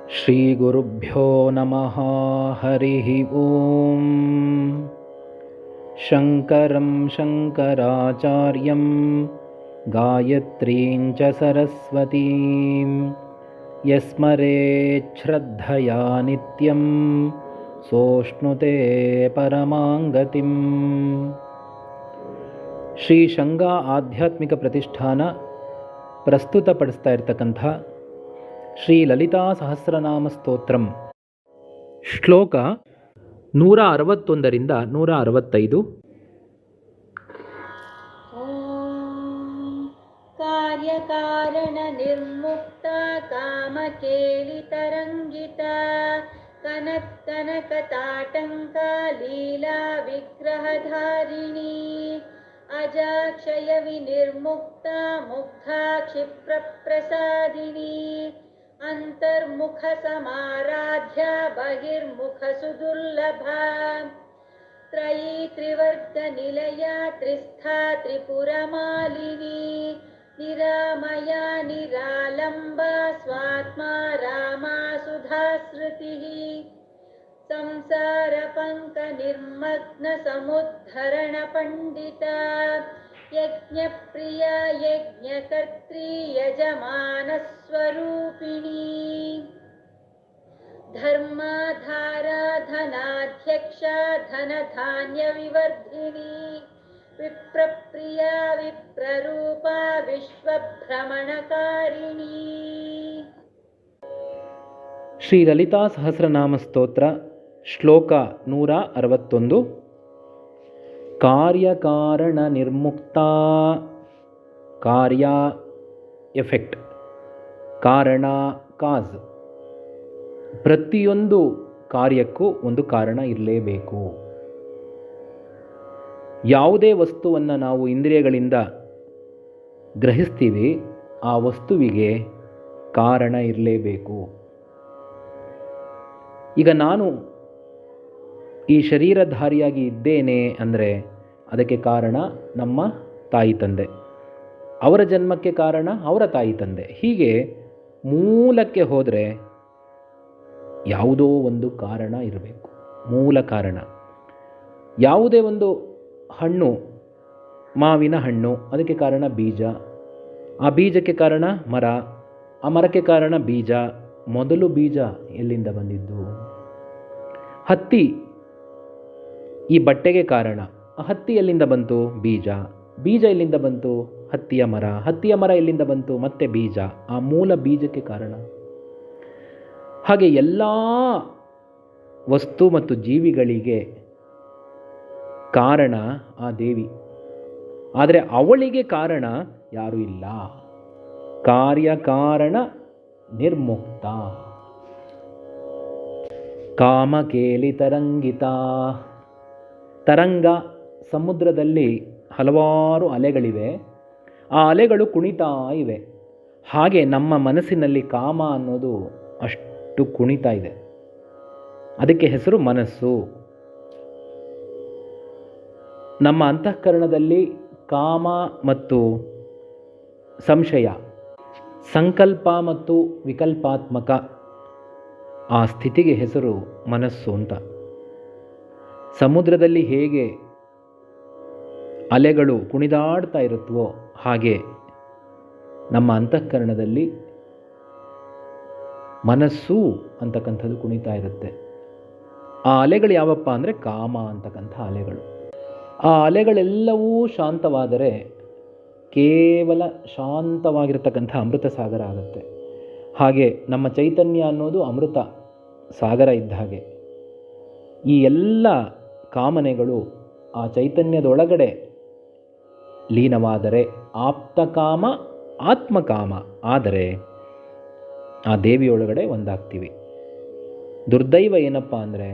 ಶ್ರೀಗುರುಭ್ಯೋ ನಮಃ. ಹರಿಃ ಓಂ. ಶಂಕರಂ ಶಂಕರಾಚಾರ್ಯಂ ಗಾಯತ್ರೀಂ ಚ ಸರಸ್ವತೀಂ ಯಸ್ಮರೇಚ್ಛ್ರದ್ಧಯಾ ನಿತ್ಯಂ ಸೋಷ್ಣುತೆ ಪರಮಾಂಗತಿಂ. ಶ್ರೀ ಶಂಗಾ ಆಧ್ಯಾತ್ಮಿಕ ಪ್ರತಿಷ್ಠಾನ ಪ್ರಸ್ತುತಪಡಿಸ್ತಾ ಇರತಕ್ಕಂಥ ಶ್ರೀ ಲಲಿತಾ ಸಹಸ್ರನಾಮ ಸ್ತೋತ್ರಂ ಶ್ಲೋಕ 161 165. ಕಾರ್ಯಕಾರಣ ನಿರ್ಮುಕ್ತ ಕಾಮಕೇಲಿತರಂಗಿತ ಕನಕತಾಟಂಕ ಲೀಲಾ ವಿಗ್ರಹಧಾರಿಣಿ ಅಜಾಕ್ಷಯ ವಿನಿರ್ಮುಕ್ತ ಮುಗ್ಧಾ ಕ್ಷಿಪ್ರಪ್ರಸಾದಿನಿ ಅಂತರ್ಮುಖ ಸಮಾರಾಧ್ಯ ಬಹಿರ್ಮುಖ ಸುದುರ್ಲಭ ತ್ರಯೀ ತ್ರಿವರ್ಗ ನಿಲಯ ತ್ರಿಸ್ಥಾ ತ್ರಿಪುರಮಾಲಿನಿ ನಿರಾಮಯ ನಿರಾಲಂಬ ಸ್ವಾತ್ಮ ರಾಮಾ ಸುಧಾಸ್ಮೃತಿ ಸಂಸಾರ ಪಂಕ ನಿರ್ಮಗ್ನ ಸಮುದ್ಧರಣ ಪಂಡಿತ ಯಜ್ಞಪ್ರಿಯ ಯಜ್ಞಕರ್ತ್ರಿ ಯಜಮಾನ ಸ್ವರೂಪಿಣಿ ಧರ್ಮಾಧಾರಾ ಧನಾಧ್ಯಕ್ಷ ಧನಧಾನ್ಯ ವಿವರ್ಧಿನಿ ವಿಪ್ರಪ್ರಿಯ ವಿಪ್ರರೂಪ ವಿಶ್ವಭ್ರಮಣಕಾರಿಣಿ. ಶ್ರೀ ಲಲಿತಾ ಸಹಸ್ರನಾಮ ಸ್ತೋತ್ರ ಶ್ಲೋಕ 161. ಕಾರ್ಯಕಾರಣ ನಿರ್ಮುಕ್ತ. ಕಾರ್ಯ ಎಫೆಕ್ಟ್, ಕಾರಣ ಕಾಸ್. ಪ್ರತಿಯೊಂದು ಕಾರ್ಯಕ್ಕೂ ಒಂದು ಕಾರಣ ಇರಲೇಬೇಕು. ಯಾವುದೇ ವಸ್ತುವನ್ನು ನಾವು ಇಂದ್ರಿಯಗಳಿಂದ ಗ್ರಹಿಸ್ತೀವಿ, ಆ ವಸ್ತುವಿಗೆ ಕಾರಣ ಇರಲೇಬೇಕು. ಈಗ ನಾನು ಈ ಶರೀರಧಾರಿಯಾಗಿ ಇದ್ದೇನೆ ಅಂದರೆ ಅದಕ್ಕೆ ಕಾರಣ ನಮ್ಮ ತಾಯಿ ತಂದೆ, ಅವರ ಜನ್ಮಕ್ಕೆ ಕಾರಣ ಅವರ ತಾಯಿ ತಂದೆ. ಹೀಗೆ ಮೂಲಕ್ಕೆ ಹೋದರೆ ಯಾವುದೋ ಒಂದು ಕಾರಣ ಇರಬೇಕು, ಮೂಲ ಕಾರಣ. ಯಾವುದೇ ಒಂದು ಹಣ್ಣು, ಮಾವಿನ ಹಣ್ಣು, ಅದಕ್ಕೆ ಕಾರಣ ಬೀಜ, ಆ ಬೀಜಕ್ಕೆ ಕಾರಣ ಮರ, ಆ ಮರಕ್ಕೆ ಕಾರಣ ಬೀಜ. ಮೊದಲು ಬೀಜ ಎಲ್ಲಿಂದ ಬಂದಿದ್ದು? ಹತ್ತಿ ಈ ಬಟ್ಟೆಗೆ ಕಾರಣ. ಆ ಹತ್ತಿ ಎಲ್ಲಿಂದ ಬಂತು? ಬೀಜ. ಬೀಜ ಎಲ್ಲಿಂದ ಬಂತು? ಹತ್ತಿಯ ಮರ. ಹತ್ತಿಯ ಮರ ಎಲ್ಲಿಂದ ಬಂತು? ಮತ್ತೆ ಬೀಜ. ಆ ಮೂಲ ಬೀಜಕ್ಕೆ ಕಾರಣ. ಹಾಗೆ ಎಲ್ಲ ವಸ್ತು ಮತ್ತು ಜೀವಿಗಳಿಗೆ ಕಾರಣ ಆ ದೇವಿ. ಆದರೆ ಅವಳಿಗೆ ಕಾರಣ ಯಾರೂ ಇಲ್ಲ. ಕಾರ್ಯಕಾರಣ ನಿರ್ಮುಕ್ತ. ಕಾಮಕೇಲಿ ತರಂಗಿತ. ತರಂಗ, ಸಮುದ್ರದಲ್ಲಿ ಹಲವಾರು ಅಲೆಗಳಿವೆ, ಆ ಅಲೆಗಳು ಕುಣಿತಾ ಇವೆ. ಹಾಗೆ ನಮ್ಮ ಮನಸ್ಸಿನಲ್ಲಿ ಕಾಮ ಅನ್ನೋದು ಅಷ್ಟು ಕುಣಿತಾ ಇದೆ. ಅದಕ್ಕೆ ಹೆಸರು ಮನಸ್ಸು. ನಮ್ಮ ಅಂತಃಕರಣದಲ್ಲಿ ಕಾಮ ಮತ್ತು ಸಂಶಯ, ಸಂಕಲ್ಪ ಮತ್ತು ವಿಕಲ್ಪಾತ್ಮಕ ಆ ಸ್ಥಿತಿಗೆ ಹೆಸರು ಮನಸ್ಸು ಅಂತ. ಸಮುದ್ರದಲ್ಲಿ ಹೇಗೆ ಅಲೆಗಳು ಕುಣಿದಾಡ್ತಾ ಇರುತ್ತವೋ ಹಾಗೆ ನಮ್ಮ ಅಂತಃಕರಣದಲ್ಲಿ ಮನಸ್ಸು ಅಂತಕ್ಕಂಥದ್ದು ಕುಣಿತಾ ಇರುತ್ತೆ. ಆ ಅಲೆಗಳು ಯಾವಪ್ಪ ಅಂದರೆ ಕಾಮ ಅಂತಕ್ಕಂಥ ಅಲೆಗಳು. ಆ ಅಲೆಗಳೆಲ್ಲವೂ ಶಾಂತವಾದರೆ ಕೇವಲ ಶಾಂತವಾಗಿರತಕ್ಕಂಥ ಅಮೃತ ಸಾಗರ ಆಗುತ್ತೆ. ಹಾಗೆ ನಮ್ಮ ಚೈತನ್ಯ ಅನ್ನೋದು ಅಮೃತ ಸಾಗರ ಇದ್ದ ಹಾಗೆ. ಈ ಎಲ್ಲ ಕಾಮನೆಗಳು ಆ ಚೈತನ್ಯದೊಳಗಡೆ ಲೀನವಾದರೆ ಆಪ್ತಕಾಮ ಆತ್ಮಕಾಮ ಆದರೆ ಆ ದೇವಿಯೊಳಗಡೆ ಒಂದಾಗ್ತೀವಿ. ದುರ್ದೈವ ಏನಪ್ಪ ಅಂದರೆ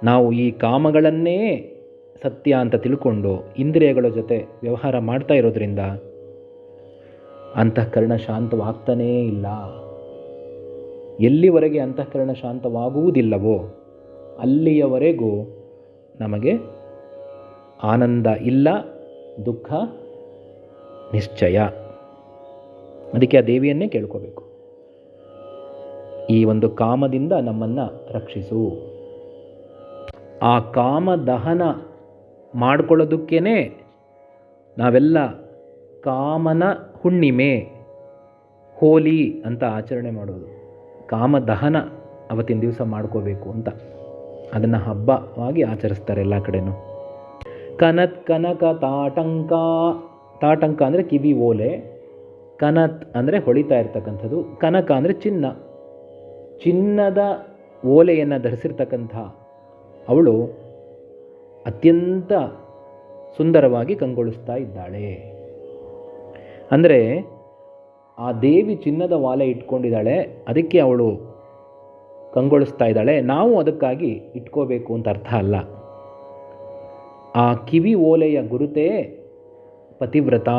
ನಾವು ಈ ಕಾಮಗಳನ್ನೇ ಸತ್ಯ ಅಂತ ತಿಳ್ಕೊಂಡು ಇಂದ್ರಿಯಗಳ ಜೊತೆ ವ್ಯವಹಾರ ಮಾಡ್ತಾ ಇರೋದ್ರಿಂದ ಅಂತಃಕರಣ ಶಾಂತವಾಗ್ತಾನೇ ಇಲ್ಲ. ಎಲ್ಲಿವರೆಗೆ ಅಂತಃಕರಣ ಶಾಂತವಾಗುವುದಿಲ್ಲವೋ ಅಲ್ಲಿಯವರೆಗೂ ನಮಗೆ ಆನಂದ ಇಲ್ಲ, ದುಃಖ ನಿಶ್ಚಯ. ಅದಕ್ಕೆ ಆ ದೇವಿಯನ್ನೇ ಕೇಳ್ಕೋಬೇಕು. ಈ ಒಂದು ಕಾಮದಿಂದ ನಮ್ಮನ್ನು ರಕ್ಷಿಸು. ಆ ಕಾಮ ದಹನ ಮಾಡಿಕೊಳ್ಳೋದಕ್ಕೇ ನಾವೆಲ್ಲ ಕಾಮನ ಹುಣ್ಣಿಮೆ, ಹೋಲಿ ಅಂತ ಆಚರಣೆ ಮಾಡೋದು. ಕಾಮ ದಹನ ಅವತ್ತಿನ ದಿವಸ ಮಾಡ್ಕೋಬೇಕು ಅಂತ ಅದನ್ನು ಹಬ್ಬವಾಗಿ ಆಚರಿಸ್ತಾರೆ ಎಲ್ಲ ಕಡೆನೂ. ಕನತ್ ಕನಕ ತಾಟಂಕ, ತಾಟಂಕ ಅಂದರೆ ಕಿವಿ ಓಲೆ, ಕನತ್ ಅಂದರೆ ಹೊಳಿತಾ ಇರ್ತಕ್ಕಂಥದ್ದು, ಕನಕ ಅಂದರೆ ಚಿನ್ನ, ಚಿನ್ನದ ಓಲೆಯನ್ನು ಧರಿಸಿರ್ತಕ್ಕಂಥ ಅವಳು ಅತ್ಯಂತ ಸುಂದರವಾಗಿ ಕಂಗೊಳಿಸ್ತಾ ಇದ್ದಾಳೆ. ಅಂದರೆ ಆ ದೇವಿ ಚಿನ್ನದ ವಾಲೆ ಇಟ್ಕೊಂಡಿದ್ದಾಳೆ, ಅದಕ್ಕೆ ಅವಳು ಕಂಗೊಳಿಸ್ತಾ ಇದ್ದಾಳೆ. ನಾವು ಅದಕ್ಕಾಗಿ ಇಟ್ಕೋಬೇಕು ಅಂತ ಅರ್ಥ ಅಲ್ಲ. ಆ ಕಿವಿ ಓಲೆಯ ಗುರುತೇ ಪತಿವ್ರತ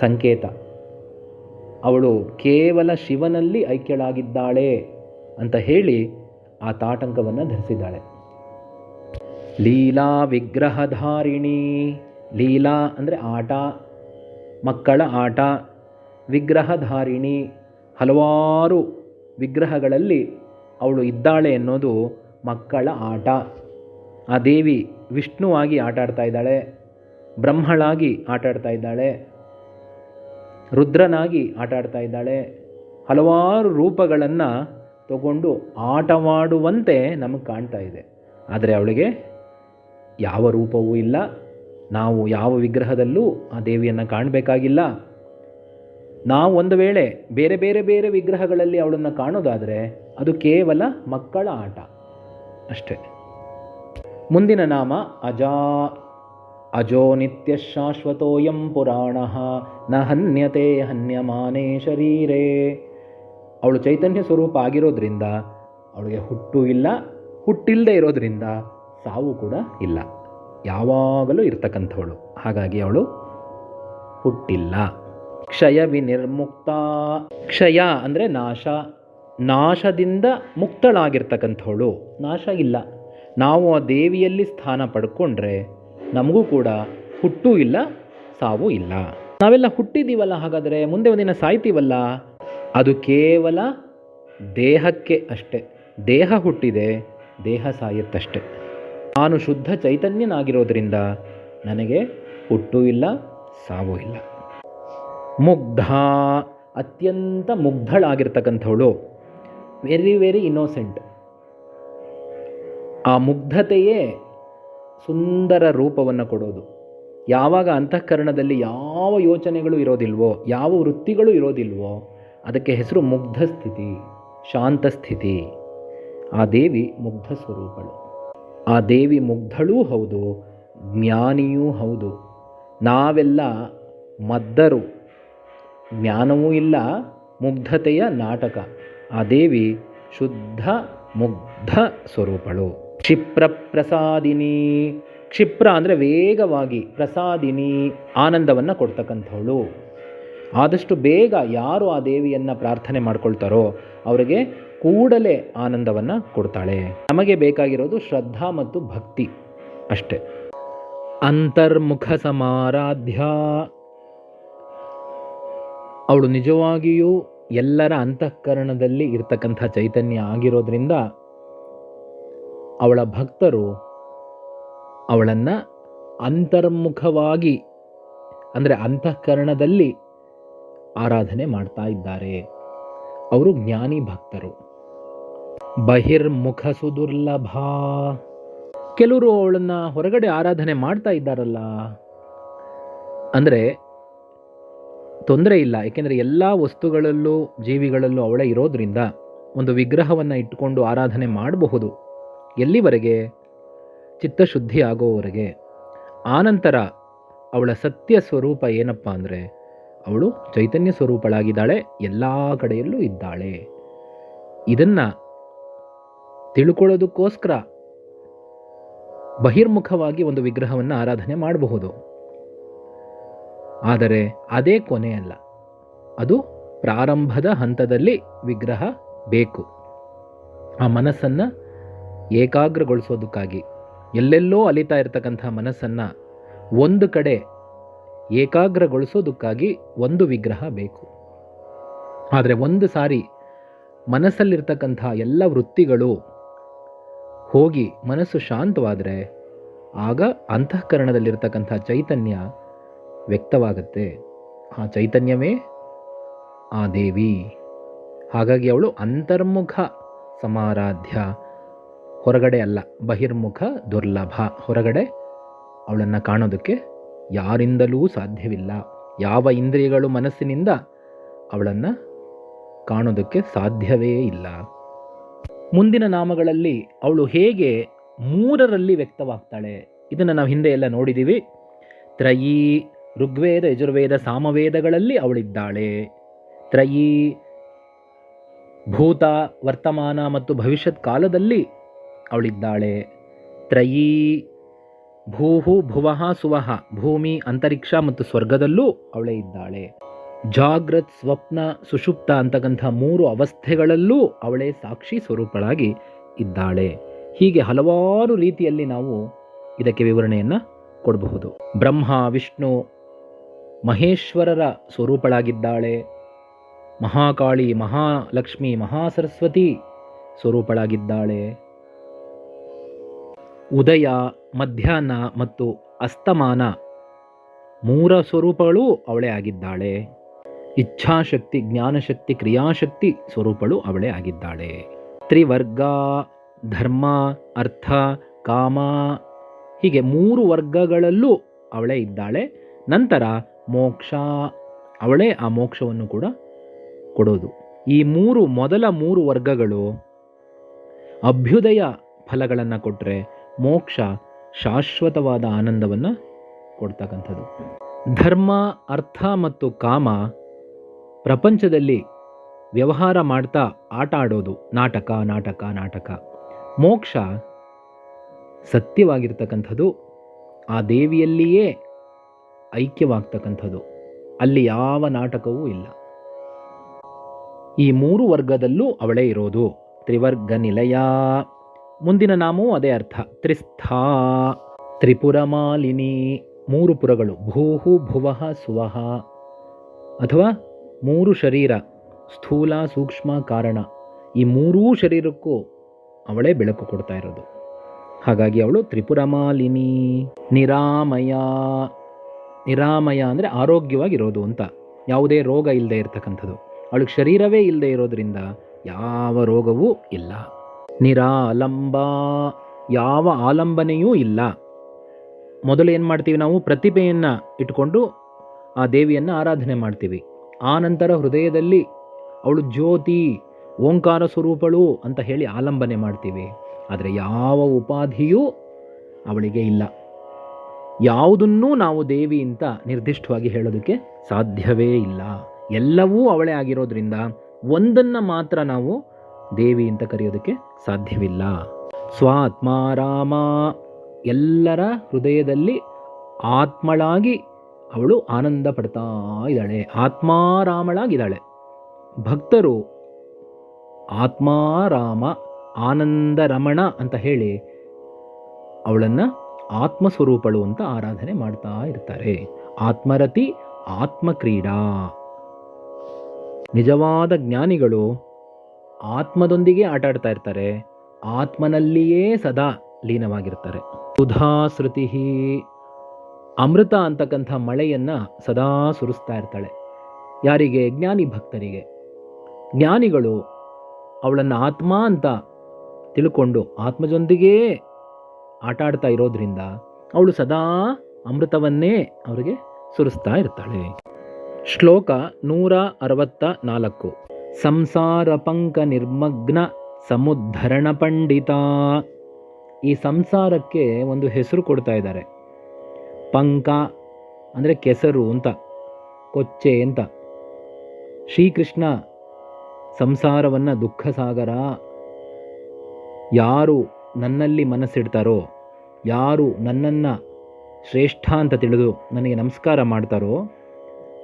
ಸಂಕೇತ. ಅವಳು ಕೇವಲ ಶಿವನಲ್ಲಿ ಐಕ್ಯಳಾಗಿದ್ದಾಳೆ ಅಂತ ಹೇಳಿ ಆ ತಾಟಂಕವನ್ನು ಧರಿಸಿದ್ದಾಳೆ. ಲೀಲಾ ವಿಗ್ರಹಧಾರಿಣಿ, ಲೀಲಾ ಅಂದರೆ ಆಟ, ಮಕ್ಕಳ ಆಟ. ವಿಗ್ರಹಧಾರಿಣಿ, ಹಲವಾರು ವಿಗ್ರಹಗಳಲ್ಲಿ ಅವಳು ಇದ್ದಾಳೆ ಎನ್ನುವುದು ಮಕ್ಕಳ ಆಟ. ಆ ದೇವಿ ವಿಷ್ಣುವಾಗಿ ಆಟಾಡ್ತಾ ಇದ್ದಾಳೆ, ಬ್ರಹ್ಮಳಾಗಿ ಆಟಾಡ್ತಾ ಇದ್ದಾಳೆ, ರುದ್ರನಾಗಿ ಆಟಾಡ್ತಾ ಇದ್ದಾಳೆ. ಹಲವಾರು ರೂಪಗಳನ್ನು ತಗೊಂಡು ಆಟವಾಡುವಂತೆ ನಮಗೆ ಕಾಣ್ತಾ ಇದೆ. ಆದರೆ ಅವಳಿಗೆ ಯಾವ ರೂಪವೂ ಇಲ್ಲ. ನಾವು ಯಾವ ವಿಗ್ರಹದಲ್ಲೂ ಆ ದೇವಿಯನ್ನು ಕಾಣಬೇಕಾಗಿಲ್ಲ. ನಾವು ಒಂದು ವೇಳೆ ಬೇರೆ ಬೇರೆ ಬೇರೆ ವಿಗ್ರಹಗಳಲ್ಲಿ ಅವಳನ್ನು ಕಾಣೋದಾದರೆ ಅದು ಕೇವಲ ಮಕ್ಕಳ ಆಟ ಅಷ್ಟೇ. ಮುಂದಿನ ನಾಮ ಅಜಾ. ಅಜೋ ನಿತ್ಯ ಶಾಶ್ವತೋಯಂ ಪುರಾಣ ನ ಹನ್ಯತೆ ಹನ್ಯಮಾನೇ ಶರೀರೇ. ಅವಳು ಚೈತನ್ಯ ಸ್ವರೂಪ ಆಗಿರೋದ್ರಿಂದ ಅವಳಿಗೆ ಹುಟ್ಟು ಇಲ್ಲ, ಹುಟ್ಟಿಲ್ಲದೆ ಇರೋದ್ರಿಂದ ಸಾವು ಕೂಡ ಇಲ್ಲ, ಯಾವಾಗಲೂ ಇರ್ತಕ್ಕಂಥವಳು. ಹಾಗಾಗಿ ಅವಳು ಹುಟ್ಟಿಲ್ಲ. ಕ್ಷಯ ವಿನಿರ್ಮುಕ್ತ. ಕ್ಷಯ ಅಂದರೆ ನಾಶ, ನಾಶದಿಂದ ಮುಕ್ತಳಾಗಿರ್ತಕ್ಕಂಥವಳು. ನಾಶ ಇಲ್ಲ. ನಾವು ಆ ದೇವಿಯಲ್ಲಿ ಸ್ಥಾನ ಪಡ್ಕೊಂಡ್ರೆ ನಮಗೂ ಕೂಡ ಹುಟ್ಟೂ ಇಲ್ಲ, ಸಾವು ಇಲ್ಲ. ನಾವೆಲ್ಲ ಹುಟ್ಟಿದ್ದೀವಲ್ಲ, ಹಾಗಾದರೆ ಮುಂದೆ ಒಂದಿನ ಸಾಯ್ತೀವಲ್ಲ, ಅದು ಕೇವಲ ದೇಹಕ್ಕೆ ಅಷ್ಟೆ. ದೇಹ ಹುಟ್ಟಿದೆ, ದೇಹ ಸಾಯುತ್ತಷ್ಟೆ. ನಾನು ಶುದ್ಧ ಚೈತನ್ಯನಾಗಿರೋದ್ರಿಂದ ನನಗೆ ಹುಟ್ಟೂ ಇಲ್ಲ, ಸಾವೂ ಇಲ್ಲ. ಮುಗ್ಧ, ಅತ್ಯಂತ ಮುಗ್ಧಳಾಗಿರ್ತಕ್ಕಂಥವಳು, ವೆರಿ ವೆರಿ ಇನ್ನೋಸೆಂಟ್. ಆ ಮುಗ್ಧತೆಯೇ ಸುಂದರ ರೂಪವನ್ನು ಕೊಡೋದು. ಯಾವಾಗ ಅಂತಃಕರಣದಲ್ಲಿ ಯಾವ ಯೋಚನೆಗಳು ಇರೋದಿಲ್ವೋ, ಯಾವ ವೃತ್ತಿಗಳು ಇರೋದಿಲ್ವೋ, ಅದಕ್ಕೆ ಹೆಸರು ಮುಗ್ಧ ಸ್ಥಿತಿ, ಶಾಂತ ಸ್ಥಿತಿ. ಆ ದೇವಿ ಮುಗ್ಧ ಸ್ವರೂಪಳು. ಆ ದೇವಿ ಮುಗ್ಧಳೂ ಹೌದು, ಜ್ಞಾನಿಯೂ ಹೌದು. ನಾವೆಲ್ಲ ಮದ್ದರು, ಜ್ಞಾನವೂ ಇಲ್ಲ, ಮುಗ್ಧತೆಯ ನಾಟಕ. ಆ ದೇವಿ ಶುದ್ಧ ಮುಗ್ಧ ಸ್ವರೂಪಳು. ಕ್ಷಿಪ್ರ ಪ್ರಸಾದಿನಿ. ಕ್ಷಿಪ್ರ ಅಂದರೆ ವೇಗವಾಗಿ, ಪ್ರಸಾದಿನಿ ಆನಂದವನ್ನು ಕೊಡ್ತಕ್ಕಂಥವಳು. ಆದಷ್ಟು ಬೇಗ ಯಾರು ಆ ದೇವಿಯನ್ನು ಪ್ರಾರ್ಥನೆ ಮಾಡ್ಕೊಳ್ತಾರೋ ಅವರಿಗೆ ಕೂಡಲೇ ಆನಂದವನ್ನು ಕೊಡ್ತಾಳೆ. ನಮಗೆ ಬೇಕಾಗಿರೋದು ಶ್ರದ್ಧಾ ಮತ್ತು ಭಕ್ತಿ ಅಷ್ಟೆ. ಅಂತರ್ಮುಖ ಸಮಾರಾಧ್ಯ. ಅವಳು ನಿಜವಾಗಿಯೂ ಎಲ್ಲರ ಅಂತಃಕರಣದಲ್ಲಿ ಇರ್ತಕ್ಕಂಥ ಚೈತನ್ಯ ಆಗಿರೋದ್ರಿಂದ ಅವಳ ಭಕ್ತರು ಅವಳನ್ನು ಅಂತರ್ಮುಖವಾಗಿ ಅಂದರೆ ಅಂತಃಕರಣದಲ್ಲಿ ಆರಾಧನೆ ಮಾಡ್ತಾ ಇದ್ದಾರೆ. ಅವರು ಜ್ಞಾನಿ ಭಕ್ತರು. ಬಹಿರ್ಮುಖ ಸುದುರ್ಲಭ. ಕೆಲವರು ಅವಳನ್ನು ಹೊರಗಡೆ ಆರಾಧನೆ ಮಾಡ್ತಾ ಇದ್ದಾರಲ್ಲ, ಅಂದರೆ ತೊಂದರೆ ಇಲ್ಲ, ಏಕೆಂದರೆ ಎಲ್ಲ ವಸ್ತುಗಳಲ್ಲೂ ಜೀವಿಗಳಲ್ಲೂ ಅವಳೇ ಇರೋದ್ರಿಂದ ಒಂದು ವಿಗ್ರಹವನ್ನು ಇಟ್ಟುಕೊಂಡು ಆರಾಧನೆ ಮಾಡಬಹುದು. ಎಲ್ಲಿವರೆಗೆ? ಚಿತ್ತಶುದ್ಧಿ ಆಗೋವರೆಗೆ. ಆನಂತರ ಅವಳ ಸತ್ಯ ಸ್ವರೂಪ ಏನಪ್ಪ ಅಂದರೆ ಅವಳು ಚೈತನ್ಯ ಸ್ವರೂಪಳಾಗಿದ್ದಾಳೆ, ಎಲ್ಲ ಕಡೆಯಲ್ಲೂ ಇದ್ದಾಳೆ. ಇದನ್ನು ತಿಳ್ಕೊಳ್ಳೋದಕ್ಕೋಸ್ಕರ ಬಹಿರ್ಮುಖವಾಗಿ ಒಂದು ವಿಗ್ರಹವನ್ನು ಆರಾಧನೆ ಮಾಡಬಹುದು. ಆದರೆ ಅದೇ ಕೊನೆಯಲ್ಲ, ಅದು ಪ್ರಾರಂಭದ ಹಂತದಲ್ಲಿ ವಿಗ್ರಹ ಬೇಕು. ಆ ಮನಸ್ಸನ್ನು ಏಕಾಗ್ರಗೊಳಿಸೋದಕ್ಕಾಗಿ, ಎಲ್ಲೆಲ್ಲೋ ಅಲಿತಾ ಇರತಕ್ಕಂಥ ಮನಸ್ಸನ್ನು ಒಂದು ಕಡೆ ಏಕಾಗ್ರಗೊಳಿಸೋದಕ್ಕಾಗಿ ಒಂದು ವಿಗ್ರಹ ಬೇಕು. ಆದರೆ ಒಂದು ಸಾರಿ ಮನಸ್ಸಲ್ಲಿರ್ತಕ್ಕಂಥ ಎಲ್ಲ ವೃತ್ತಿಗಳು ಹೋಗಿ ಮನಸ್ಸು ಶಾಂತವಾದರೆ ಆಗ ಅಂತಃಕರಣದಲ್ಲಿರ್ತಕ್ಕಂಥ ಚೈತನ್ಯ ವ್ಯಕ್ತವಾಗುತ್ತೆ. ಆ ಚೈತನ್ಯವೇ ಆ ದೇವಿ. ಹಾಗಾಗಿ ಅವಳು ಅಂತರ್ಮುಖ ಸಮಾರಾಧ್ಯ, ಹೊರಗಡೆ ಅಲ್ಲ, ಬಹಿರ್ಮುಖ ದುರ್ಲಭ. ಹೊರಗಡೆ ಅವಳನ್ನು ಕಾಣೋದಕ್ಕೆ ಯಾರಿಂದಲೂ ಸಾಧ್ಯವಿಲ್ಲ. ಯಾವ ಇಂದ್ರಿಯಗಳು ಮನಸ್ಸಿನಿಂದ ಅವಳನ್ನು ಕಾಣೋದಕ್ಕೆ ಸಾಧ್ಯವೇ ಇಲ್ಲ. ಮುಂದಿನ ನಾಮಗಳಲ್ಲಿ ಅವಳು ಹೇಗೆ 3ರಲ್ಲಿ ವ್ಯಕ್ತವಾಗ್ತಾಳೆ ಇದನ್ನು ನಾವು ಹಿಂದೆ ಎಲ್ಲ ನೋಡಿದ್ದೀವಿ. ತ್ರಯೀ, ಋಗ್ವೇದ, ಯಜುರ್ವೇದ, ಸಾಮವೇದಗಳಲ್ಲಿ ಅವಳಿದ್ದಾಳೆ. ತ್ರಯೀ, ಭೂತ, ವರ್ತಮಾನ ಮತ್ತು ಭವಿಷ್ಯತ್ ಕಾಲದಲ್ಲಿ ಅವಳಿದ್ದಾಳೆ. ತ್ರಯೀ, ಭೂಹು, ಭುವಃ, ಸುವಃ, ಭೂಮಿ, ಅಂತರಿಕ್ಷ ಮತ್ತು ಸ್ವರ್ಗದಲ್ಲೂ ಅವಳೇ ಇದ್ದಾಳೆ. ಜಾಗ್ರತ್, ಸ್ವಪ್ನ, ಸುಷುಪ್ತ ಅಂತಕ್ಕಂಥ 3 ಅವಸ್ಥೆಗಳಲ್ಲೂ ಅವಳೇ ಸಾಕ್ಷಿ ಸ್ವರೂಪಳಾಗಿ ಇದ್ದಾಳೆ. ಹೀಗೆ ಹಲವಾರು ರೀತಿಯಲ್ಲಿ ನಾವು ಇದಕ್ಕೆ ವಿವರಣೆಯನ್ನು ಕೊಡಬಹುದು. ಬ್ರಹ್ಮ, ವಿಷ್ಣು, ಮಹೇಶ್ವರರ ಸ್ವರೂಪಳಾಗಿದ್ದಾಳೆ. ಮಹಾಕಾಳಿ, ಮಹಾಲಕ್ಷ್ಮಿ, ಮಹಾಸರಸ್ವತಿ ಸ್ವರೂಪಳಾಗಿದ್ದಾಳೆ. ಉದಯ, ಮಧ್ಯಾಹ್ನ ಮತ್ತು ಅಸ್ತಮಾನ 3 ಸ್ವರೂಪಗಳು ಅವಳೇ ಆಗಿದ್ದಾಳೆ. ಇಚ್ಛಾಶಕ್ತಿ, ಜ್ಞಾನಶಕ್ತಿ, ಕ್ರಿಯಾಶಕ್ತಿ ಸ್ವರೂಪಳು ಅವಳೇ ಆಗಿದ್ದಾಳೆ. ತ್ರಿವರ್ಗ, ಧರ್ಮ, ಅರ್ಥ, ಕಾಮ, ಹೀಗೆ 3 ವರ್ಗಗಳಲ್ಲೂ ಅವಳೇ ಇದ್ದಾಳೆ. ನಂತರ ಮೋಕ್ಷ, ಅವಳೇ ಆ ಮೋಕ್ಷವನ್ನು ಕೂಡ ಕೊಡೋದು. ಈ ಮೊದಲ 3 ವರ್ಗಗಳು ಅಭ್ಯುದಯ ಫಲಗಳನ್ನು ಕೊಟ್ಟರೆ ಮೋಕ್ಷ ಶಾಶ್ವತವಾದ ಆನಂದವನ್ನು ಕೊಡ್ತಕ್ಕಂಥದ್ದು. ಧರ್ಮ, ಅರ್ಥ ಮತ್ತು ಕಾಮ ಪ್ರಪಂಚದಲ್ಲಿ ವ್ಯವಹಾರ ಮಾಡ್ತಾ ಆಟ ಆಡೋದು, ನಾಟಕ ನಾಟಕ ನಾಟಕ. ಮೋಕ್ಷ ಸತ್ಯವಾಗಿರ್ತಕ್ಕಂಥದ್ದು, ಆ ದೇವಿಯಲ್ಲಿಯೇ ಐಕ್ಯವಾಗ್ತಕ್ಕಂಥದ್ದು, ಅಲ್ಲಿ ಯಾವ ನಾಟಕವೂ ಇಲ್ಲ. ಈ 3 ವರ್ಗದಲ್ಲೂ ಅವಳೇ ಇರೋದು. ತ್ರಿವರ್ಗ ನಿಲಯ, ಮುಂದಿನ ನಾಮವೂ ಅದೇ ಅರ್ಥ. ತ್ರಿಸ್ಥಾ, ತ್ರಿಪುರಮಾಲಿನಿ, 3 ಪುರಗಳು, ಭೂಹು, ಭುವಃ, ಸುವಃ, ಅಥವಾ 3 ಶರೀರ, ಸ್ಥೂಲ, ಸೂಕ್ಷ್ಮ, ಕಾರಣ. ಈ 3 ಶರೀರಕ್ಕೂ ಅವಳೇ ಬೆಳಕು ಕೊಡ್ತಾ ಇರೋದು. ಹಾಗಾಗಿ ಅವಳು ತ್ರಿಪುರಮಾಲಿನಿ. ನಿರಾಮಯ, ನಿರಾಮಯ ಅಂದರೆ ಆರೋಗ್ಯವಾಗಿರೋದು ಅಂತ, ಯಾವುದೇ ರೋಗ ಇಲ್ಲದೆ ಇರತಕ್ಕಂಥದ್ದು. ಅವಳಿಗೆ ಶರೀರವೇ ಇಲ್ಲದೆ ಇರೋದ್ರಿಂದ ಯಾವ ರೋಗವೂ ಇಲ್ಲ. ನಿರಾಲಂಬ, ಯಾವ ಆಲಂಬನೆಯೂ ಇಲ್ಲ. ಮೊದಲು ಏನು ಮಾಡ್ತೀವಿ ನಾವು, ಪ್ರತಿಭೆಯನ್ನು ಇಟ್ಕೊಂಡು ಆ ದೇವಿಯನ್ನು ಆರಾಧನೆ ಮಾಡ್ತೀವಿ. ಆ ನಂತರ ಹೃದಯದಲ್ಲಿ ಅವಳು ಜ್ಯೋತಿ, ಓಂಕಾರ ಸ್ವರೂಪಳು ಅಂತ ಹೇಳಿ ಆಲಂಬನೆ ಮಾಡ್ತೀವಿ. ಆದರೆ ಯಾವ ಉಪಾಧಿಯೂ ಅವಳಿಗೆ ಇಲ್ಲ. ಯಾವುದನ್ನೂ ನಾವು ದೇವಿ ಅಂತ ನಿರ್ದಿಷ್ಟವಾಗಿ ಹೇಳೋದಕ್ಕೆ ಸಾಧ್ಯವೇ ಇಲ್ಲ. ಎಲ್ಲವೂ ಅವಳೇ ಆಗಿರೋದ್ರಿಂದ ಒಂದನ್ನು ಮಾತ್ರ ನಾವು ದೇವಿ ಅಂತ ಕರೆಯೋದಕ್ಕೆ ಸಾಧ್ಯವಿಲ್ಲ. ಸ್ವಾತ್ಮಾರಾಮ, ಎಲ್ಲರ ಹೃದಯದಲ್ಲಿ ಆತ್ಮಳಾಗಿ ಅವಳು ಆನಂದ ಪಡ್ತಾ ಇದ್ದಾಳೆ, ಆತ್ಮಾರಾಮಳಾಗಿದ್ದಾಳೆ. ಭಕ್ತರು ಆತ್ಮಾರಾಮ, ಆನಂದರಮಣ ಅಂತ ಹೇಳಿ ಅವಳನ್ನು ಆತ್ಮಸ್ವರೂಪಳು ಅಂತ ಆರಾಧನೆ ಮಾಡ್ತಾ ಇರ್ತಾರೆ. ಆತ್ಮರತಿ, ಆತ್ಮಕ್ರೀಡಾ. ನಿಜವಾದ ಜ್ಞಾನಿಗಳು ಆತ್ಮದೊಂದಿಗೆ ಆಟ ಆಡ್ತಾ ಇರ್ತಾರೆ, ಆತ್ಮನಲ್ಲಿಯೇ ಸದಾ ಲೀನವಾಗಿರ್ತಾರೆ. ಸುಧಾಶ್ರುತಿ, ಅಮೃತ ಅಂತಕ್ಕಂಥ ಮಳೆಯನ್ನು ಸದಾ ಸುರಿಸ್ತಾ ಇರ್ತಾಳೆ. ಯಾರಿಗೆ? ಜ್ಞಾನಿ ಭಕ್ತರಿಗೆ. ಜ್ಞಾನಿಗಳು ಅವಳನ್ನು ಆತ್ಮ ಅಂತ ತಿಳ್ಕೊಂಡು ಆತ್ಮಜೊಂದಿಗೇ ಆಟ ಆಡ್ತಾ ಇರೋದ್ರಿಂದ ಅವಳು ಸದಾ ಅಮೃತವನ್ನೇ ಅವರಿಗೆ ಸುರಿಸ್ತಾ ಇರ್ತಾಳೆ. ಶ್ಲೋಕ 164. ಸಂಸಾರ ಪಂಕ ನಿರ್ಮಗ್ನ ಸಮುದ್ಧರಣ ಪಂಡಿತ. ಈ ಸಂಸಾರಕ್ಕೆ ಒಂದು ಹೆಸರು ಕೊಡ್ತಾ ಇದ್ದಾರೆ. ಪಂಕ ಅಂದರೆ ಕೆಸರು ಅಂತ, ಕೊಚ್ಚೆ ಅಂತ. ಶ್ರೀಕೃಷ್ಣ ಸಂಸಾರವನ್ನು ದುಃಖ ಸಾಗರ, ಯಾರು ನನ್ನಲ್ಲಿ ಮನಸ್ಸಿಡ್ತಾರೋ, ಯಾರು ನನ್ನನ್ನು ಶ್ರೇಷ್ಠ ಅಂತ ತಿಳಿದು ನನಗೆ ನಮಸ್ಕಾರ ಮಾಡ್ತಾರೋ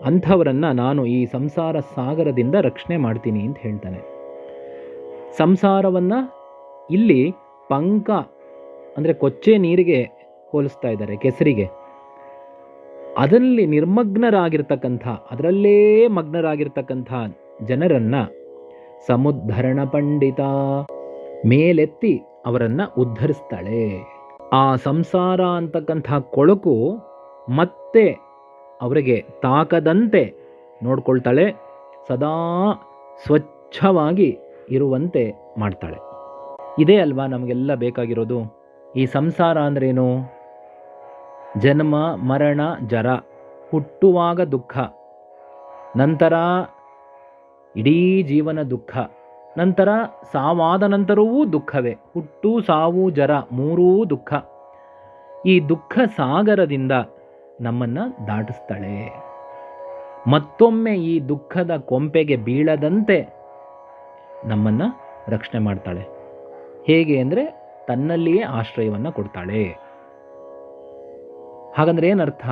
ಅಂಥವರನ್ನು ನಾನು ಈ ಸಂಸಾರ ಸಾಗರದಿಂದ ರಕ್ಷಣೆ ಮಾಡ್ತೀನಿ ಅಂತ ಹೇಳ್ತಾನೆ. ಸಂಸಾರವನ್ನು ಇಲ್ಲಿ ಪಂಕ ಅಂದರೆ ಕೊಚ್ಚೆ ನೀರಿಗೆ ಹೋಲಿಸ್ತಾ ಇದ್ದಾರೆ, ಕೆಸರಿಗೆ. ಅದರಲ್ಲಿ ನಿರ್ಮಗ್ನರಾಗಿರ್ತಕ್ಕಂಥ, ಅದರಲ್ಲೇ ಮಗ್ನರಾಗಿರ್ತಕ್ಕಂಥ ಜನರನ್ನು ಸಮುದ್ಧರಣ ಪಂಡಿತ. ಮೇಲೆತ್ತಿ ಅವರನ್ನು ಉದ್ಧರಿಸ್ತಾಳೆ. ಆ ಸಂಸಾರ ಅಂತಕ್ಕಂಥ ಕೊಳಕು ಮತ್ತೆ ಅವರಿಗೆ ತಾಕದಂತೆ ನೋಡ್ಕೊಳ್ತಾಳೆ, ಸದಾ ಸ್ವಚ್ಛವಾಗಿ ಇರುವಂತೆ ಮಾಡ್ತಾಳೆ. ಇದೇ ಅಲ್ವಾ ನಮಗೆಲ್ಲ ಬೇಕಾಗಿರೋದು. ಈ ಸಂಸಾರ ಅಂದ್ರೇನು? ಜನ್ಮ ಮರಣ ಜರ, ಹುಟ್ಟುವಾಗ ದುಃಖ, ನಂತರ ಇಡೀ ಜೀವನ ದುಃಖ, ನಂತರ ಸಾವಾದ ನಂತರವೂ ದುಃಖವೇ. ಹುಟ್ಟು ಸಾವು ಜರ ಮೂರೂ ದುಃಖ. ಈ ದುಃಖ ಸಾಗರದಿಂದ ನಮ್ಮನ್ನು ದಾಟಿಸ್ತಾಳೆ. ಮತ್ತೊಮ್ಮೆ ಈ ದುಃಖದ ಕೊಂಪೆಗೆ ಬೀಳದಂತೆ ನಮ್ಮನ್ನು ರಕ್ಷಣೆ ಮಾಡ್ತಾಳೆ. ಹೇಗೆ ಅಂದರೆ ತನ್ನಲ್ಲಿಯೇ ಆಶ್ರಯವನ್ನು ಕೊಡ್ತಾಳೆ. ಹಾಗಂದ್ರೆ ಏನರ್ಥ?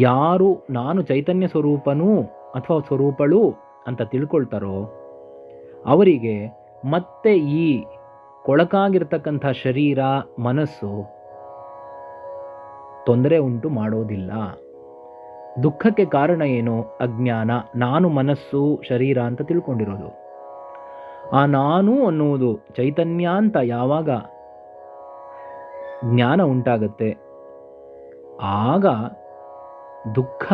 ಯಾರು ನಾನು ಚೈತನ್ಯ ಸ್ವರೂಪನೂ ಅಥವಾ ಸ್ವರೂಪಳು ಅಂತ ತಿಳ್ಕೊಳ್ತಾರೋ ಅವರಿಗೆ ಮತ್ತೆ ಈ ಕೊಳಕಾಗಿರ್ತಕ್ಕಂಥ ಶರೀರ ಮನಸ್ಸು ತೊಂದರೆ ಉಂಟು ಮಾಡೋದಿಲ್ಲ. ದುಃಖಕ್ಕೆ ಕಾರಣ ಏನು? ಅಜ್ಞಾನ. ನಾನು ಮನಸ್ಸು ಶರೀರ ಅಂತ ತಿಳ್ಕೊಂಡಿರೋದು. ಆ ನಾನು ಅನ್ನುವುದು ಚೈತನ್ಯ ಅಂತ ಯಾವಾಗ ಜ್ಞಾನ ಉಂಟಾಗುತ್ತೆ ಆಗ ದುಃಖ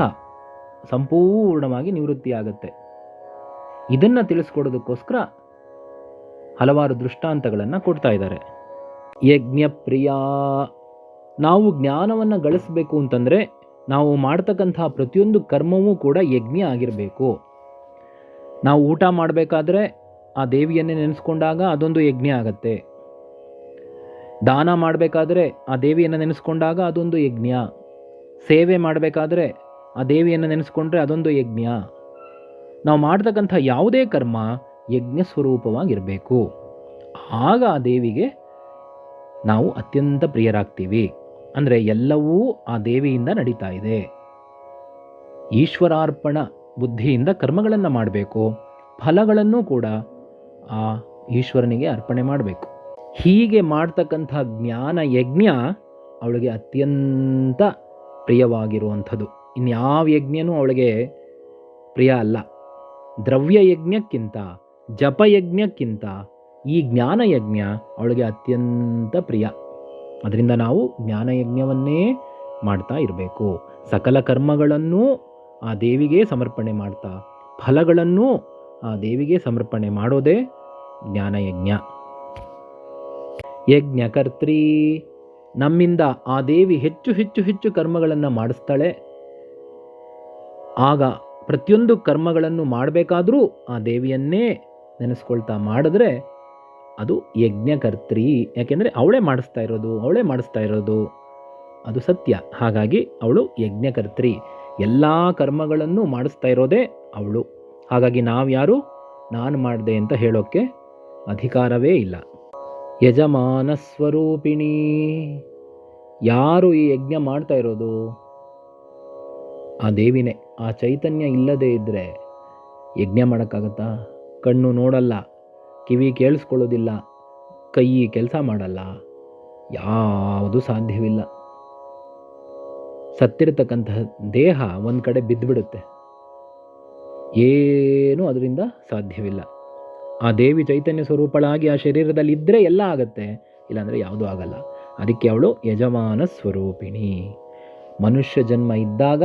ಸಂಪೂರ್ಣವಾಗಿ ನಿವೃತ್ತಿಯಾಗುತ್ತೆ. ಇದನ್ನು ತಿಳಿಸ್ಕೊಡೋದಕ್ಕೋಸ್ಕರ ಹಲವಾರು ದೃಷ್ಟಾಂತಗಳನ್ನು ಕೊಡ್ತಾ ಇದ್ದಾರೆ. ಯಜ್ಞಪ್ರಿಯ. ನಾವು ಜ್ಞಾನವನ್ನು ಗಳಿಸಬೇಕು ಅಂತಂದರೆ ನಾವು ಮಾಡ್ತಕ್ಕಂಥ ಪ್ರತಿಯೊಂದು ಕರ್ಮವೂ ಕೂಡ ಯಜ್ಞ ಆಗಿರಬೇಕು. ನಾವು ಊಟ ಮಾಡಬೇಕಾದ್ರೆ ಆ ದೇವಿಯನ್ನೇ ನೆನೆಸ್ಕೊಂಡಾಗ ಅದೊಂದು ಯಜ್ಞ ಆಗತ್ತೆ. ದಾನ ಮಾಡಬೇಕಾದ್ರೆ ಆ ದೇವಿಯನ್ನು ನೆನೆಸ್ಕೊಂಡಾಗ ಅದೊಂದು ಯಜ್ಞ. ಸೇವೆ ಮಾಡಬೇಕಾದ್ರೆ ಆ ದೇವಿಯನ್ನು ನೆನೆಸ್ಕೊಂಡ್ರೆ ಅದೊಂದು ಯಜ್ಞ. ನಾವು ಮಾಡ್ತಕ್ಕಂಥ ಯಾವುದೇ ಕರ್ಮ ಯಜ್ಞ ಸ್ವರೂಪವಾಗಿರಬೇಕು. ಆಗ ಆ ದೇವಿಗೆ ನಾವು ಅತ್ಯಂತ ಪ್ರಿಯರಾಗ್ತೀವಿ. ಅಂದರೆ ಎಲ್ಲವೂ ಆ ದೇವಿಯಿಂದ ನಡೀತಾ ಇದೆ. ಈಶ್ವರಾರ್ಪಣ ಬುದ್ಧಿಯಿಂದ ಕರ್ಮಗಳನ್ನು ಮಾಡಬೇಕು. ಫಲಗಳನ್ನು ಕೂಡ ಆ ಈಶ್ವರನಿಗೆ ಅರ್ಪಣೆ ಮಾಡಬೇಕು. ಹೀಗೆ ಮಾಡ್ತಕ್ಕಂಥ ಜ್ಞಾನ ಯಜ್ಞ ಅವಳಿಗೆ ಅತ್ಯಂತ ಪ್ರಿಯವಾಗಿರುವಂಥದ್ದು. ಇನ್ಯಾವ ಯಜ್ಞನೂ ಅವಳಿಗೆ ಪ್ರಿಯ ಅಲ್ಲ. ದ್ರವ್ಯ ಯಜ್ಞಕ್ಕಿಂತ ಜಪಯಜ್ಞಕ್ಕಿಂತ ಈ ಜ್ಞಾನಯಜ್ಞ ಅವಳಿಗೆ ಅತ್ಯಂತ ಪ್ರಿಯ. ಅದರಿಂದ ನಾವು ಜ್ಞಾನಯಜ್ಞವನ್ನೇ ಮಾಡ್ತಾ ಇರಬೇಕು. ಸಕಲ ಕರ್ಮಗಳನ್ನೂ ಆ ದೇವಿಗೆ ಸಮರ್ಪಣೆ ಮಾಡ್ತಾ ಫಲಗಳನ್ನೂ ಆ ದೇವಿಗೆ ಸಮರ್ಪಣೆ ಮಾಡೋದೇ ಜ್ಞಾನಯಜ್ಞ. ಯಜ್ಞಕರ್ತ್ರಿ. ನಮ್ಮಿಂದ ಆ ದೇವಿ ಹೆಚ್ಚು ಹೆಚ್ಚು ಹೆಚ್ಚು ಕರ್ಮಗಳನ್ನು ಮಾಡಿಸ್ತಾಳೆ. ಆಗ ಪ್ರತಿಯೊಂದು ಕರ್ಮಗಳನ್ನು ಮಾಡಬೇಕಾದ್ರೂ ಆ ದೇವಿಯನ್ನೇ ನೆನೆಸ್ಕೊಳ್ತಾ ಮಾಡಿದ್ರೆ ಅದು ಯಜ್ಞಕರ್ತ್ರಿ. ಯಾಕೆಂದರೆ ಅವಳೇ ಮಾಡಿಸ್ತಾ ಇರೋದು ಅದು ಸತ್ಯ. ಹಾಗಾಗಿ ಅವಳು ಯಜ್ಞಕರ್ತ್ರಿ. ಎಲ್ಲ ಕರ್ಮಗಳನ್ನು ಮಾಡಿಸ್ತಾ ಇರೋದೇ ಅವಳು. ಹಾಗಾಗಿ ನಾವ್ಯಾರು ನಾನು ಮಾಡಿದೆ ಅಂತ ಹೇಳೋಕ್ಕೆ ಅಧಿಕಾರವೇ ಇಲ್ಲ. ಯಜಮಾನ ಸ್ವರೂಪಿಣಿ. ಯಾರು ಈ ಯಜ್ಞ ಮಾಡ್ತಾ ಇರೋದು ಆ ದೇವಿನೇ. ಆ ಚೈತನ್ಯ ಇಲ್ಲದೇ ಇದ್ದರೆ ಯಜ್ಞ ಮಾಡೋಕ್ಕಾಗತ್ತಾ? ಕಣ್ಣು ನೋಡಲ್ಲ, ಕಿವಿ ಕೇಳಿಸ್ಕೊಳ್ಳೋದಿಲ್ಲ, ಕೈ ಕೆಲಸ ಮಾಡಲ್ಲ, ಯಾವುದು ಸಾಧ್ಯವಿಲ್ಲ. ಸತ್ತಿರತಕ್ಕಂತಹ ದೇಹ ಒಂದು ಕಡೆ ಬಿದ್ದುಬಿಡುತ್ತೆ, ಏನೂ ಅದರಿಂದ ಸಾಧ್ಯವಿಲ್ಲ. ಆ ದೇವಿ ಚೈತನ್ಯ ಸ್ವರೂಪಳಾಗಿ ಆ ಶರೀರದಲ್ಲಿ ಇದ್ದರೆ ಎಲ್ಲ ಆಗತ್ತೆ, ಇಲ್ಲಾಂದರೆ ಯಾವುದೂ ಆಗಲ್ಲ. ಅದಕ್ಕೆ ಅವಳು ಯಜಮಾನ ಸ್ವರೂಪಿಣಿ. ಮನುಷ್ಯ ಜನ್ಮ ಇದ್ದಾಗ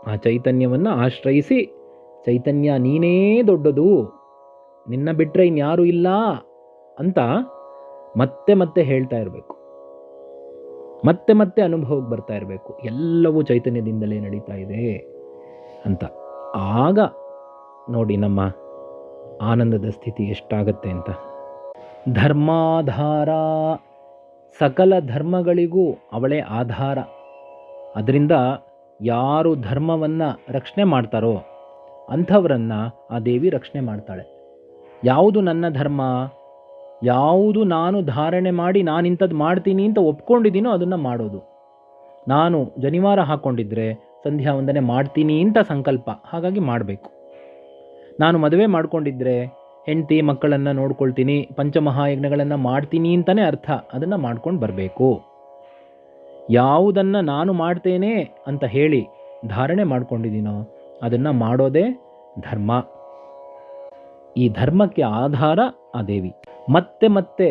ಆ ಚೈತನ್ಯವನ್ನು ಆಶ್ರಯಿಸಿ, ಚೈತನ್ಯ ನೀನೇ ದೊಡ್ಡದು, ನಿನ್ನ ಬಿಟ್ಟರೆ ಇನ್ಯಾರೂ ಇಲ್ಲ ಅಂತ ಮತ್ತೆ ಮತ್ತೆ ಹೇಳ್ತಾ ಇರಬೇಕು. ಮತ್ತೆ ಮತ್ತೆ ಅನುಭವಕ್ಕೆ ಬರ್ತಾ ಇರಬೇಕು. ಎಲ್ಲವೂ ಚೈತನ್ಯದಿಂದಲೇ ನಡೀತಾ ಇದೆ ಅಂತ. ಆಗ ನೋಡಿ ನಮ್ಮ ಆನಂದದ ಸ್ಥಿತಿ ಎಷ್ಟಾಗತ್ತೆ ಅಂತ. ಧರ್ಮಾಧಾರ. ಸಕಲ ಧರ್ಮಗಳಿಗೂ ಅವಳೇ ಆಧಾರ. ಅದರಿಂದ ಯಾರು ಧರ್ಮವನ್ನು ರಕ್ಷಣೆ ಮಾಡ್ತಾರೋ ಅಂಥವರನ್ನು ಆ ದೇವಿ ರಕ್ಷಣೆ ಮಾಡ್ತಾಳೆ. ಯಾವುದು ನನ್ನ ಧರ್ಮ, ಯಾವುದು ನಾನು ಧಾರಣೆ ಮಾಡಿ ನಾನಿಂಥದ್ದು ಮಾಡ್ತೀನಿ ಅಂತ ಒಪ್ಕೊಂಡಿದ್ದೀನೋ ಅದನ್ನು ಮಾಡೋದು. ನಾನು ಜನಿವಾರ ಹಾಕ್ಕೊಂಡಿದ್ರೆ ಸಂಧ್ಯಾ ವಂದನೆ ಮಾಡ್ತೀನಿ ಅಂತ ಸಂಕಲ್ಪ, ಹಾಗಾಗಿ ಮಾಡಬೇಕು. ನಾನು ಮದುವೆ ಮಾಡ್ಕೊಂಡಿದ್ರೆ ಹೆಂಡತಿ ಮಕ್ಕಳನ್ನು ನೋಡ್ಕೊಳ್ತೀನಿ, ಪಂಚಮಹಾಯಜ್ಞಗಳನ್ನು ಮಾಡ್ತೀನಿ ಅಂತಲೇ ಅರ್ಥ. ಅದನ್ನು ಮಾಡ್ಕೊಂಡು ಬರಬೇಕು. ಯಾವುದನ್ನು ನಾನು ಮಾಡ್ತೇನೆ ಅಂತ ಹೇಳಿ ಧಾರಣೆ ಮಾಡ್ಕೊಂಡಿದ್ದೀನೋ ಅದನ್ನು ಮಾಡೋದೇ ಧರ್ಮ. ಈ ಧರ್ಮಕ್ಕೆ ಆಧಾರ ಆ ದೇವಿ. ಮತ್ತೆ ಮತ್ತೆ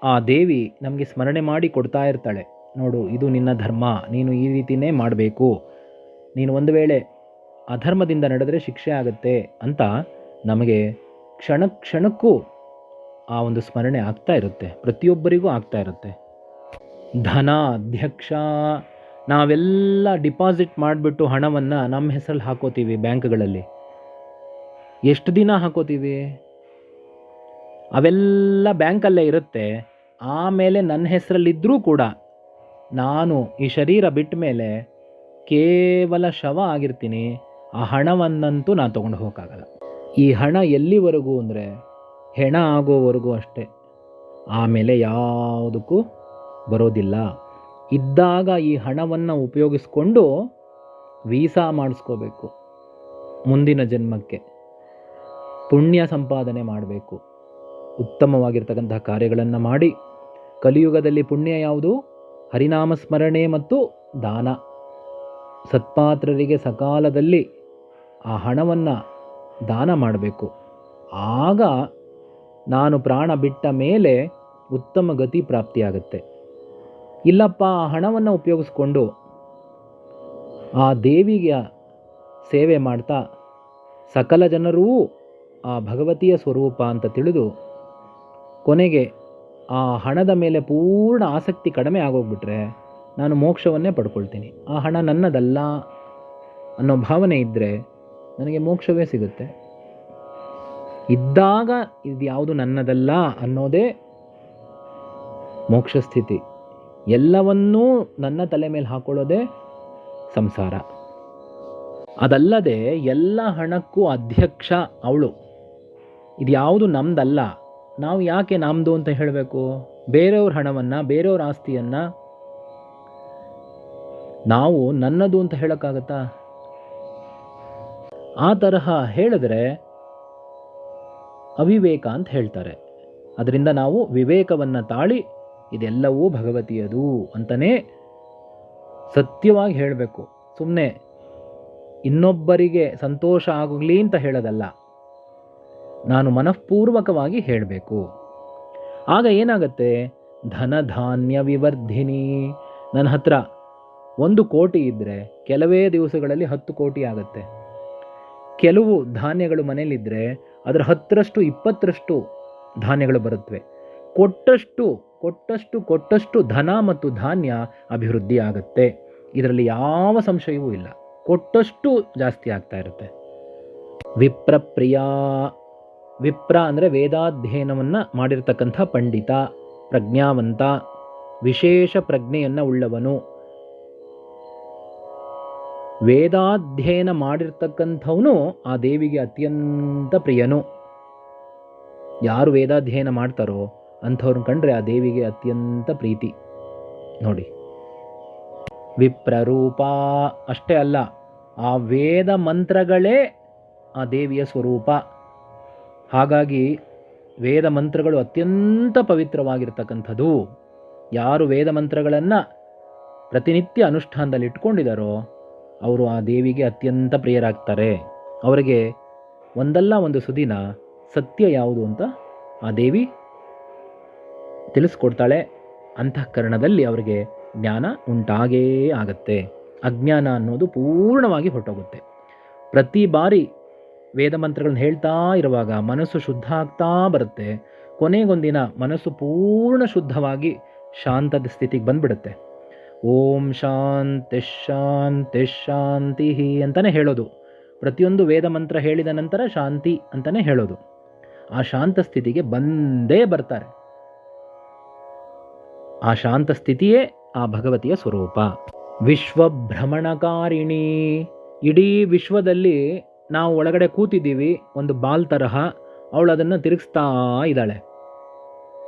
ಆ ದೇವಿ ನಮಗೆ ಸ್ಮರಣೆ ಮಾಡಿ ಕೊಡ್ತಾ ಇರ್ತಾಳೆ. ನೋಡು, ಇದು ನಿನ್ನ ಧರ್ಮ, ನೀನು ಈ ರೀತಿಯೇ ಮಾಡಬೇಕು, ನೀನು ಒಂದು ವೇಳೆ ಅಧರ್ಮದಿಂದ ನಡೆದರೆ ಶಿಕ್ಷೆ ಆಗುತ್ತೆ ಅಂತ ನಮಗೆ ಕ್ಷಣ ಕ್ಷಣಕ್ಕೂ ಆ ಒಂದು ಸ್ಮರಣೆ ಆಗ್ತಾ ಇರುತ್ತೆ, ಪ್ರತಿಯೊಬ್ಬರಿಗೂ ಆಗ್ತಾ ಇರುತ್ತೆ. ಧನ ಅಧ್ಯಕ್ಷ, ನಾವೆಲ್ಲ ಡಿಪಾಸಿಟ್ ಮಾಡಿಬಿಟ್ಟು ಹಣವನ್ನು ನಮ್ಮ ಹೆಸರಲ್ಲಿ ಹಾಕೋತೀವಿ ಬ್ಯಾಂಕ್ಗಳಲ್ಲಿ. ಎಷ್ಟು ದಿನ ಹಾಕೋತೀವಿ? ಅವೆಲ್ಲ ಬ್ಯಾಂಕಲ್ಲೇ ಇರುತ್ತೆ. ಆಮೇಲೆ ನನ್ನ ಹೆಸರಲ್ಲಿದ್ದರೂ ಕೂಡ ನಾನು ಈ ಶರೀರ ಬಿಟ್ಟ ಮೇಲೆ ಕೇವಲ ಶವ ಆಗಿರ್ತೀನಿ. ಆ ಹಣವನ್ನಂತೂ ನಾನು ತೊಗೊಂಡು ಹೋಗೋಕ್ಕಾಗಲ್ಲ. ಈ ಹಣ ಎಲ್ಲಿವರೆಗೂ ಅಂದರೆ ಹೆಣ ಆಗೋವರೆಗೂ ಅಷ್ಟೇ, ಆಮೇಲೆ ಯಾವುದಕ್ಕೂ ಬರೋದಿಲ್ಲ. ಇದ್ದಾಗ ಈ ಹಣವನ್ನು ಉಪಯೋಗಿಸ್ಕೊಂಡು ವೀಸಾ ಮಾಡಿಸ್ಕೋಬೇಕು, ಮುಂದಿನ ಜನ್ಮಕ್ಕೆ ಪುಣ್ಯ ಸಂಪಾದನೆ ಮಾಡಬೇಕು, ಉತ್ತಮವಾಗಿರ್ತಕ್ಕಂತಹ ಕಾರ್ಯಗಳನ್ನು ಮಾಡಿ. ಕಲಿಯುಗದಲ್ಲಿ ಪುಣ್ಯ ಯಾವುದು? ಹರಿನಾಮ ಸ್ಮರಣೆ ಮತ್ತು ದಾನ. ಸತ್ಪಾತ್ರರಿಗೆ ಸಕಾಲದಲ್ಲಿ ಆ ಹಣವನ್ನು ದಾನ ಮಾಡಬೇಕು. ಆಗ ನಾನು ಪ್ರಾಣ ಬಿಟ್ಟ ಮೇಲೆ ಉತ್ತಮ ಗತಿ ಪ್ರಾಪ್ತಿಯಾಗುತ್ತೆ. ಇಲ್ಲಪ್ಪ, ಆ ಹಣವನ್ನು ಉಪಯೋಗಿಸ್ಕೊಂಡು ಆ ದೇವಿಗೆ ಸೇವೆ ಮಾಡ್ತಾ ಸಕಲ ಜನರೂ ಆ ಭಗವತಿಯ ಸ್ವರೂಪ ಅಂತ ತಿಳಿದು ಕೊನೆಗೆ ಆ ಹಣದ ಮೇಲೆ ಪೂರ್ಣ ಆಸಕ್ತಿ ಕಡಿಮೆ ಆಗೋಗ್ಬಿಟ್ರೆ ನಾನು ಮೋಕ್ಷವನ್ನೇ ಪಡ್ಕೊಳ್ತೀನಿ, ಆ ಹಣ ನನ್ನದಲ್ಲ ಅನ್ನೋ ಭಾವನೆ ಇದ್ದರೆ ನನಗೆ ಮೋಕ್ಷವೇ ಸಿಗುತ್ತೆ. ಇದ್ದಾಗ ಇದು ಯಾವುದು ನನ್ನದಲ್ಲ ಅನ್ನೋದೇ ಮೋಕ್ಷ ಸ್ಥಿತಿ. ಎಲ್ಲವನ್ನೂ ನನ್ನ ತಲೆ ಮೇಲೆ ಹಾಕೊಳ್ಳೋದೇ ಸಂಸಾರ. ಅದಲ್ಲದೆ ಎಲ್ಲ ಹಣಕ್ಕೂ ಅಧ್ಯಕ್ಷ ಅವಳು. ಇದು ಯಾವುದು ನಮ್ಮದಲ್ಲ, ನಾವು ಯಾಕೆ ನಮ್ಮದು ಅಂತ ಹೇಳಬೇಕು? ಬೇರೆಯವ್ರ ಹಣವನ್ನು, ಬೇರೆಯವ್ರ ಆಸ್ತಿಯನ್ನು ನಾವು ನನ್ನದು ಅಂತ ಹೇಳೋಕ್ಕಾಗತ್ತಾ? ಆ ತರಹ ಹೇಳಿದ್ರೆ ಅವಿವೇಕ ಅಂತ ಹೇಳ್ತಾರೆ. ಅದರಿಂದ ನಾವು ವಿವೇಕವನ್ನು ತಾಳಿ ಇದೆಲ್ಲವೂ ಭಗವತಿಯದು ಅಂತಲೇ ಸತ್ಯವಾಗಿ ಹೇಳಬೇಕು. ಸುಮ್ಮನೆ ಇನ್ನೊಬ್ಬರಿಗೆ ಸಂತೋಷ ಆಗಲಿ ಅಂತ ಹೇಳೋದಲ್ಲ, ನಾನು ಮನಃಪೂರ್ವಕವಾಗಿ ಹೇಳಬೇಕು. ಆಗ ಏನಾಗುತ್ತೆ? ಧನಧಾನ್ಯ ವಿವರ್ಧಿನಿ. ನನ್ನ ಹತ್ರ 1 ಕೋಟಿ ಇದ್ದರೆ ಕೆಲವೇ ದಿವಸಗಳಲ್ಲಿ 10 ಕೋಟಿ ಆಗುತ್ತೆ. ಕೆಲವು ಧಾನ್ಯಗಳು ಮನೇಲಿದ್ದರೆ ಅದರ 10ರಷ್ಟು 20ರಷ್ಟು ಧಾನ್ಯಗಳು ಬರುತ್ತವೆ. ಕೊಟ್ಟಷ್ಟು ಧನ ಮತ್ತು ಧಾನ್ಯ ಅಭಿವೃದ್ಧಿ ಆಗುತ್ತೆ. ಇದರಲ್ಲಿ ಯಾವ ಸಂಶಯವೂ ಇಲ್ಲ. ಕೊಟ್ಟಷ್ಟು ಜಾಸ್ತಿ ಆಗ್ತಾ ಇರುತ್ತೆ. ವಿಪ್ರಪ್ರಿಯ. ವಿಪ್ರ ಅಂದರೆ ವೇದಾಧ್ಯಯನವನ್ನು ಮಾಡಿರ್ತಕ್ಕಂಥ ಪಂಡಿತ, ಪ್ರಜ್ಞಾವಂತ, ವಿಶೇಷ ಪ್ರಜ್ಞೆಯನ್ನು ಉಳ್ಳವನು. ವೇದಾಧ್ಯಯನ ಮಾಡಿರ್ತಕ್ಕಂಥವನು ಆ ದೇವಿಗೆ ಅತ್ಯಂತ ಪ್ರಿಯನು. ಯಾರು ವೇದಾಧ್ಯಯನ ಮಾಡ್ತಾರೋ ಅಂಥವ್ರನ್ನ ಕಂಡ್ರೆ ಆ ದೇವಿಗೆ ಅತ್ಯಂತ ಪ್ರೀತಿ. ನೋಡಿ, ವಿಪ್ರರೂಪ ಅಷ್ಟೇ ಅಲ್ಲ, ಆ ವೇದ ಮಂತ್ರಗಳೇ ಆ ದೇವಿಯ ಸ್ವರೂಪ. ಹಾಗಾಗಿ ವೇದ ಮಂತ್ರಗಳು ಅತ್ಯಂತ ಪವಿತ್ರವಾಗಿರ್ತಕ್ಕಂಥದ್ದು. ಯಾರು ವೇದ ಮಂತ್ರಗಳನ್ನು ಪ್ರತಿನಿತ್ಯ ಅನುಷ್ಠಾನದಲ್ಲಿ ಇಟ್ಕೊಂಡಿದ್ದಾರೋ ಅವರು ಆ ದೇವಿಗೆ ಅತ್ಯಂತ ಪ್ರಿಯರಾಗ್ತಾರೆ. ಅವರಿಗೆ ಒಂದಲ್ಲ ಒಂದು ಸುದಿನ ಸತ್ಯ ಯಾವುದು ಅಂತ ಆ ದೇವಿ ತಿಳಿಸ್ಕೊಡ್ತಾಳೆ. ಅಂತಃಕರಣದಲ್ಲಿ ಅವರಿಗೆ ಜ್ಞಾನ ಉಂಟಾಗೇ ಆಗತ್ತೆ. ಅಜ್ಞಾನ ಅನ್ನೋದು ಪೂರ್ಣವಾಗಿ ಹೊರಟೋಗುತ್ತೆ. ಪ್ರತಿ ಬಾರಿ ವೇದ ಮಂತ್ರಗಳನ್ನ ಹೇಳ್ತಾ ಇರುವಾಗ ಮನಸ್ಸು ಶುದ್ಧ ಆಗ್ತಾ ಬರುತ್ತೆ. ಕೊನೆಗೊಂದಿನ ಮನಸ್ಸು ಪೂರ್ಣ ಶುದ್ಧವಾಗಿ ಶಾಂತದ ಸ್ಥಿತಿಗೆ ಬಂದ್ಬಿಡುತ್ತೆ. ಓಂ ಶಾಂತಿ ಶಾಂತಿ ಶಾಂತಿ ಅಂತಲೇ ಹೇಳೋದು. ಪ್ರತಿಯೊಂದು ವೇದ ಮಂತ್ರ ಹೇಳಿದ ನಂತರ ಶಾಂತಿ ಅಂತಲೇ ಹೇಳೋದು. ಆ ಶಾಂತ ಸ್ಥಿತಿಗೆ ಬಂದೇ ಬರ್ತಾರೆ. ಆ ಶಾಂತ ಸ್ಥಿತಿಯೇ ಆ ಭಗವತಿಯ ಸ್ವರೂಪ. ವಿಶ್ವಭ್ರಮಣಕಾರಿಣಿ. ಇಡೀ ವಿಶ್ವದಲ್ಲಿ ನಾವು ಒಳಗಡೆ ಕೂತಿದ್ದೀವಿ, ಒಂದು ಬಾಲ್ ತರಹ. ಅವಳು ಅದನ್ನು ತಿರುಗಿಸ್ತಾ ಇದ್ದಾಳೆ.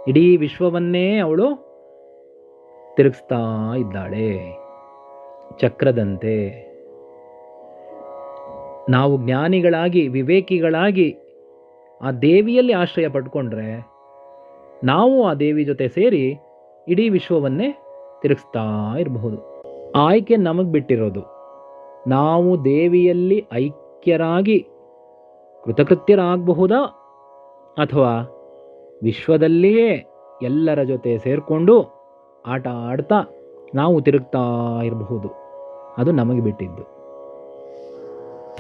ಇಡೀ ವಿಶ್ವವನ್ನೇ ಅವಳು ತಿರುಗಿಸ್ತಾ ಇದ್ದಾಳೆ ಚಕ್ರದಂತೆ. ನಾವು ಜ್ಞಾನಿಗಳಾಗಿ, ವಿವೇಕಿಗಳಾಗಿ ಆ ದೇವಿಯಲ್ಲಿ ಆಶ್ರಯ ಪಡ್ಕೊಂಡ್ರೆ ನಾವು ಆ ದೇವಿ ಜೊತೆ ಸೇರಿ ಇಡೀ ವಿಶ್ವವನ್ನೇ ತಿರುಗಿಸ್ತಾ ಇರಬಹುದು. ಆಯ್ಕೆ ನಮಗೆ ಬಿಟ್ಟಿರೋದು. ನಾವು ದೇವಿಯಲ್ಲಿ ಐಕ್ಯರಾಗಿ ಕೃತಕೃತ್ಯರಾಗಬಹುದಾ ಅಥವಾ ವಿಶ್ವದಲ್ಲಿಯೇ ಎಲ್ಲರ ಜೊತೆ ಸೇರಿಕೊಂಡು ಆಟ ಆಡ್ತಾ ನಾವು ತಿರುಗ್ತಾ ಇರಬಹುದು. ಅದು ನಮಗೆ ಬಿಟ್ಟಿದ್ದು.